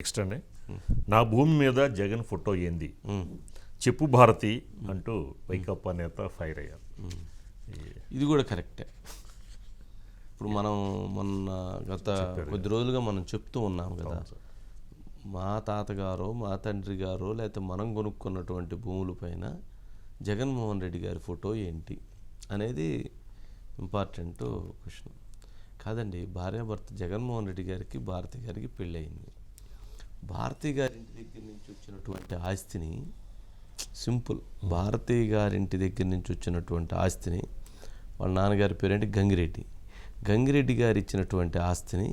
Next అండి, నా భూమి మీద జగన్ ఫోటో ఏంది చెప్పు భారతి అంటూ వైకాపా నేత ఫైర్ అయ్యారు. ఇది కూడా కరెక్టే. ఇప్పుడు మనం మొన్న గత కొద్ది రోజులుగా మనం చెప్తూ ఉన్నాం కదా, మా తాతగారో మా తండ్రి గారో లేకపోతే మనం కొనుక్కున్నటువంటి భూముల పైన జగన్మోహన్ రెడ్డి గారి ఫోటో ఏంటి అనేది ఇంపార్టెంట్ క్వశ్చన్ కాదండి. భార్యాభర్త జగన్మోహన్ రెడ్డి గారికి భారతి గారికి పెళ్ళయింది. భారతి గారింటి దగ్గర నుంచి వచ్చినటువంటి ఆస్తిని, సింపుల్, భారతి గారింటి దగ్గర నుంచి వచ్చినటువంటి ఆస్తిని, వాళ్ళ నాన్నగారి పేరేంటి గంగిరెడ్డి, గంగిరెడ్డి గారు ఇచ్చినటువంటి ఆస్తిని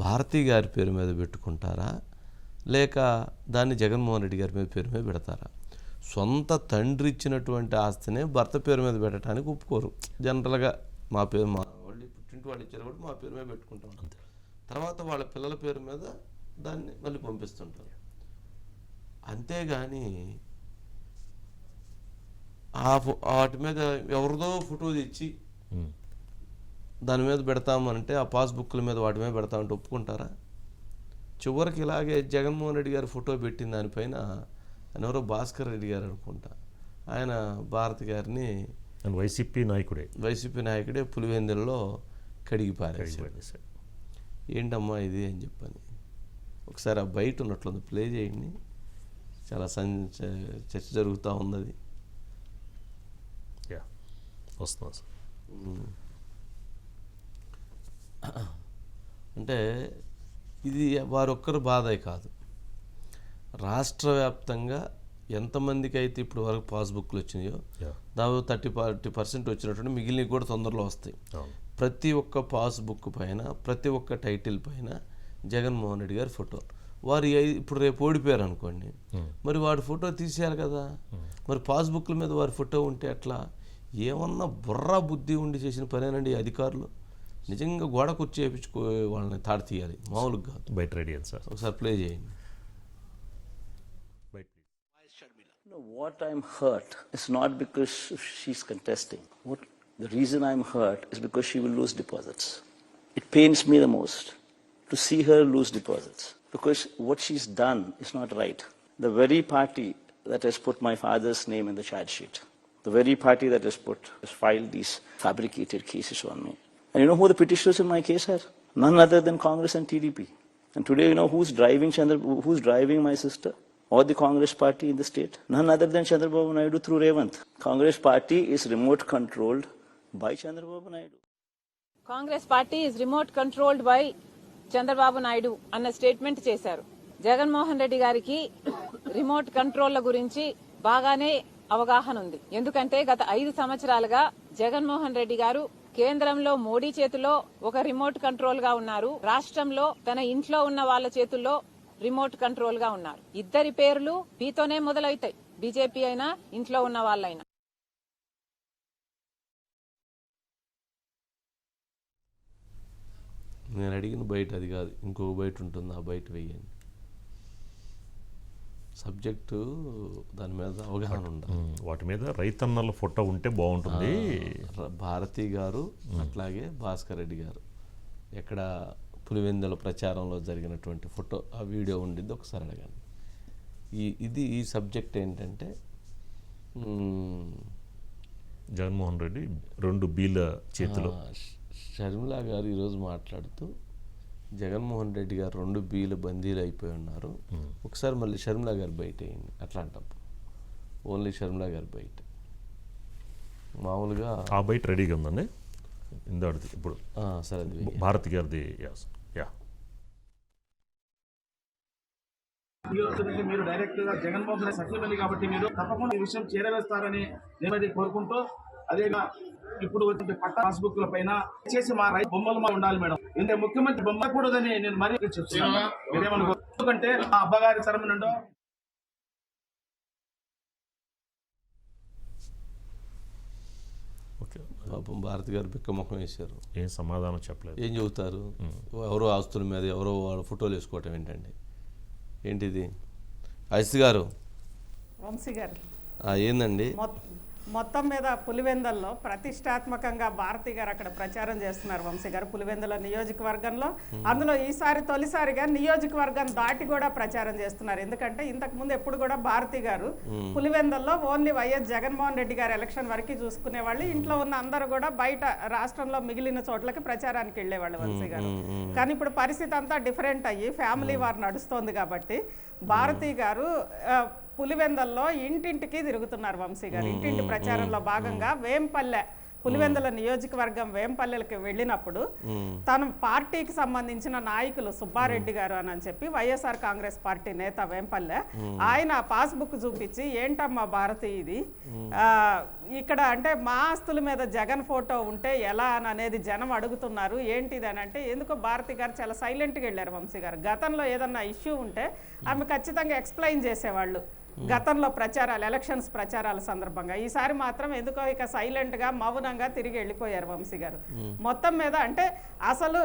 భారతి గారి పేరు మీద పెట్టుకుంటారా లేక దాన్ని జగన్మోహన్ రెడ్డి గారి పేరు మీద పెడతారా? సొంత తండ్రి ఇచ్చినటువంటి ఆస్తినే భర్త పేరు మీద పెట్టడానికి ఒప్పుకోరు జనరల్గా. మా పేరు, మా వాళ్ళు పుట్టింటి వాళ్ళు ఇచ్చారు కాబట్టి మా పేరు మీద పెట్టుకుంటాం. తర్వాత వాళ్ళ పిల్లల పేరు మీద దాన్ని మళ్ళీ పంపిస్తుంటారు. అంతేగాని వాటి మీద ఎవరిదో ఫోటో తెచ్చి దాని మీద పెడతామంటే, ఆ పాస్బుక్ల మీద వాటి మీద పెడతామంటే ఒప్పుకుంటారా? చివరికి ఇలాగే జగన్మోహన్ రెడ్డి గారి ఫోటో పెట్టిన దానిపైన ఆయన ఎవరో భాస్కర్ రెడ్డి గారు అనుకుంటా, ఆయన భారతి గారిని వైసీపీ నాయకుడే పులివెందులలో కడిగి పారేశాడు. ఏంటమ్మా ఇది అని చెప్పని ఒకసారి ఆ బయట ఉన్నట్లుంది, ప్లే చేయండి. చాలా చర్చ జరుగుతూ ఉంది. అది వస్తుంది. అంటే ఇది వారొక్కరు బాధే కాదు, రాష్ట్ర వ్యాప్తంగా ఎంతమందికి అయితే ఇప్పుడు వరకు పాస్బుక్లు వచ్చినాయో దాదాపు 30-40% వచ్చినటువంటి మిగిలినవి కూడా తొందరలో వస్తాయి. ప్రతి ఒక్క పాస్బుక్ పైన, ప్రతి ఒక్క టైటిల్ పైన జగన్మోహన్ రెడ్డి గారి ఫోటో. వారు ఇప్పుడు రేపు ఓడిపోయారు అనుకోండి, మరి వాడి ఫోటో తీసేయాలి కదా. మరి పాస్బుక్ల మీద వారి ఫోటో ఉంటే ఎట్లా? ఏమన్నా బుర్రా బుద్ధి ఉండి చేసిన పనేనండి అధికారులు. నిజంగా గోడ కుర్చీ వేయించుకో వాళ్ళని తాడు తీయాలి, మామూలుగా కాదు. బయట రెడీ సార్, ఒకసారి ప్లే చేయండి. No, what I'm hurt is not because she's contesting. The reason I'm hurt is because she will lose deposits. It pains me the most to see her lose deposits, because what she's done is not right. The very party that has put my father's name in the charge sheet, the very party that has filed these fabricated cases on me. And you know who the petitioners in my case are? None other than Congress and TDP. And today you know who's driving my sister or the Congress party in the state? None other than Chandrababu Naidu through Revant. Congress party is remote controlled by Chandrababu Naidu. Congress party is remote controlled by Chandrababu Naidu అన్న statement చేశారు. జగన్మోహన్ రెడ్డి గారికి remote కంట్రోల్ల గురించి బాగానే అవగాహన ఉంది. ఎందుకంటే గత 5 సంవత్సరాలుగా జగన్మోహన్ రెడ్డి గారు కేంద్రంలో మోడీ చేతిలో ఒక రిమోట్ కంట్రోల్ గా ఉన్నారు, రాష్ట్రంలో తన ఇంట్లో ఉన్న వాళ్ళ చేతుల్లో రిమోట్ కంట్రోల్ గా ఉన్నారు. ఇద్దరి పేర్లు బీతోనే మొదలవుతాయి, బీజేపీ అయినా ఇంట్లో ఉన్న వాళ్ళైనా. నేను అడిగిన బయట అది కాదు, ఇంకొక బయట ఉంటుంది, ఆ బయట వేయండి. సబ్జెక్టు దాని మీద అవగాహన ఉండాలి. వాటి మీద రైతన్నల ఫోటో ఉంటే బాగుంటుంది. భారతి గారు అట్లాగే భాస్కర్ రెడ్డి గారు ఎక్కడ పులివెందుల ప్రచారంలో జరిగినటువంటి ఫోటో, ఆ వీడియో ఉండింది, ఒకసారి అడగండి. ఈ సబ్జెక్ట్ ఏంటంటే, జగన్మోహన్ రెడ్డి 2 బీల చేతిలో. షర్మిలా గారు ఈరోజు మాట్లాడుతూ జగన్మోహన్ రెడ్డి గారు 2 బీల బందీలు అయిపోయి ఉన్నారు. ఒకసారి మళ్ళీ షర్మిలా గారు బయట అయింది. అట్లాంటప్పుడు ఓన్లీ షర్మిలా గారు బయట, మామూలుగా ఆ బయట రెడీగా ఉందండి. ఇందాడిది ఇప్పుడు సరే, అది భారతి గారిది. మీరు డైరెక్ట్ గా జగన్మోహన్ రెడ్డి సచివాలయం కాబట్టి మీరు తప్పకుండా ఈ విషయం చేరవేస్తారని నేను కోరుకుంటూ, అదేగా ఇప్పుడు వచ్చిన పట్ట పాస్బుక్ల పైన చేసి మా రైతు బొమ్మలు ఉండాలి మేడం. ఎందుకంటే ముఖ్యమంత్రి బొమ్మ కూడదని నేను మరీ చెప్తున్నాను. మీరేమనుకో, ఎందుకంటే మా అబ్బగారి తరము నుండో పాపం భారతి గారు బిక్కముఖం వేశారు, ఏం సమాధానం చెప్పలేదు. ఏం చెబుతారు? ఎవరో ఆస్తుల మీద ఎవరో వాళ్ళ ఫోటోలు వేసుకోవటం ఏంటండి? ఏంటిది? అజిత్ గారు, వంశీ గారు ఏందండి? మొత్తం మీద పులివెందల్లో ప్రతిష్టాత్మకంగా భారతి గారు అక్కడ ప్రచారం చేస్తున్నారు వంశీ గారు పులివెందుల నియోజకవర్గంలో. అందులో ఈసారి తొలిసారిగా నియోజకవర్గం దాటి కూడా ప్రచారం చేస్తున్నారు. ఎందుకంటే ఇంతకు ముందు ఎప్పుడు కూడా భారతి గారు పులివెందుల్లో ఓన్లీ వైఎస్ జగన్మోహన్ రెడ్డి గారు ఎలక్షన్ వరకు చూసుకునే వాళ్ళు, ఇంట్లో ఉన్న అందరూ కూడా బయట రాష్ట్రంలో మిగిలిన చోట్లకి ప్రచారానికి వెళ్ళేవాళ్ళు వంశీ గారు. కానీ ఇప్పుడు పరిస్థితి అంతా డిఫరెంట్ అయ్యి ఫ్యామిలీ వార్ నడుస్తోంది కాబట్టి భారతి గారు పులివెందల్లో ఇంటింటికి తిరుగుతున్నారు వంశీ గారు. ఇంటింటి ప్రచారంలో భాగంగా వేంపల్లె పులివెందుల నియోజకవర్గం వేంపల్లెలకి వెళ్ళినప్పుడు తన పార్టీకి సంబంధించిన నాయకులు సుబ్బారెడ్డి గారు అని చెప్పి వైఎస్ఆర్ కాంగ్రెస్ పార్టీ నేత వేంపల్లె ఆయన పాస్బుక్ చూపించి ఏంటమ్మా భారతి ఇది ఇక్కడ అంటే మా ఆస్తుల మీద జగన్ ఫోటో ఉంటే ఎలా అని అనేది జనం అడుగుతున్నారు ఏంటిది అని అంటే ఎందుకో భారతి గారు చాలా సైలెంట్గా వెళ్ళారు వంశీ గారు. గతంలో ఏదన్నా ఇష్యూ ఉంటే ఆమె ఖచ్చితంగా ఎక్స్ప్లెయిన్ చేసేవాళ్ళు గతంలో ప్రచారాలు ఎలక్షన్స్ ప్రచారాల సందర్భంగా. ఈసారి మాత్రం ఎందుకో ఇక సైలెంట్గా మౌనంగా తిరిగి వెళ్ళిపోయారు వంశీ గారు. మొత్తం మీద అంటే అసలు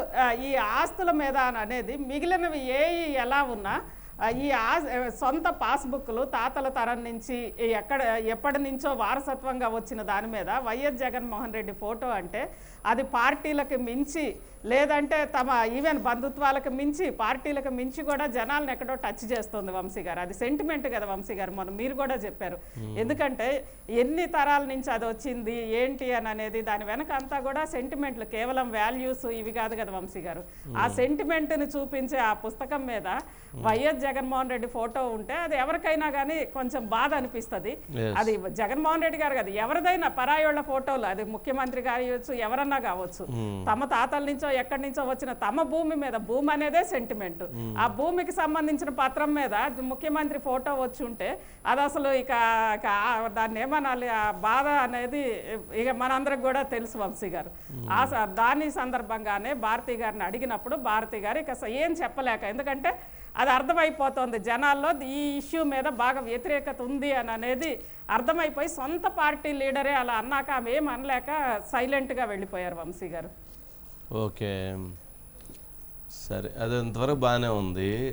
ఈ ఆస్తుల మీద అనేది మిగిలినవి ఎలా ఉన్నా ఈ సొంత పాస్బుక్లు తాతల తరం నుంచి ఎప్పటి నుంచో వారసత్వంగా వచ్చిన దాని మీద వైఎస్ జగన్మోహన్ రెడ్డి ఫోటో అంటే అది పార్టీలకు మించి లేదంటే తమ ఈవెన్ బంధుత్వాలకు మించి పార్టీలకు మించి కూడా జనాలను ఎక్కడో టచ్ చేస్తుంది వంశీ గారు. అది సెంటిమెంట్ కదా వంశీ గారు, మనం మీరు కూడా చెప్పారు. ఎందుకంటే ఎన్ని తరాల నుంచి అది వచ్చింది ఏంటి అని అనేది దాని వెనక అంతా కూడా సెంటిమెంట్లు, కేవలం వాల్యూస్ ఇవి కాదు కదా వంశీ గారు. ఆ సెంటిమెంట్ని చూపించే ఆ పుస్తకం మీద వైఎస్ జగన్మోహన్ రెడ్డి ఫోటో ఉంటే అది ఎవరికైనా కానీ కొంచెం బాధ అనిపిస్తుంది. అది జగన్మోహన్ రెడ్డి గారు కాదు, ఎవరిదైనా పరాయోళ్ళ ఫోటోలు, అది ముఖ్యమంత్రి కావచ్చు ఎవరన్నా కావచ్చు, తమ తాతల నుంచో ఎక్కడి నుంచో వచ్చిన తమ భూమి మీద, భూమి అనేదే సెంటిమెంట్, ఆ భూమికి సంబంధించిన పత్రం మీద ముఖ్యమంత్రి ఫోటో వచ్చి ఉంటే అది అసలు ఇక దాన్ని ఏమనాలి, ఆ బాధ అనేది ఇక మనందరికి కూడా తెలుసు వంశీ గారు. దాని సందర్భంగానే భారతి గారిని అడిగినప్పుడు భారతి గారు ఇక ఏం చెప్పలేక, ఎందుకంటే అది అర్థమైపోతుంది జనాల్లో ఈ ఇష్యూ మీద బాగా వ్యతిరేకత ఉంది అని అనేది అర్థమైపోయి సొంత పార్టీ లీడరే అలా అన్నాక ఆమె ఏం అనలేక సైలెంట్గా వెళ్ళిపోయారు వంశీ గారు. ఓకే, సరే, అది అంతవరకు బాగానే ఉంది.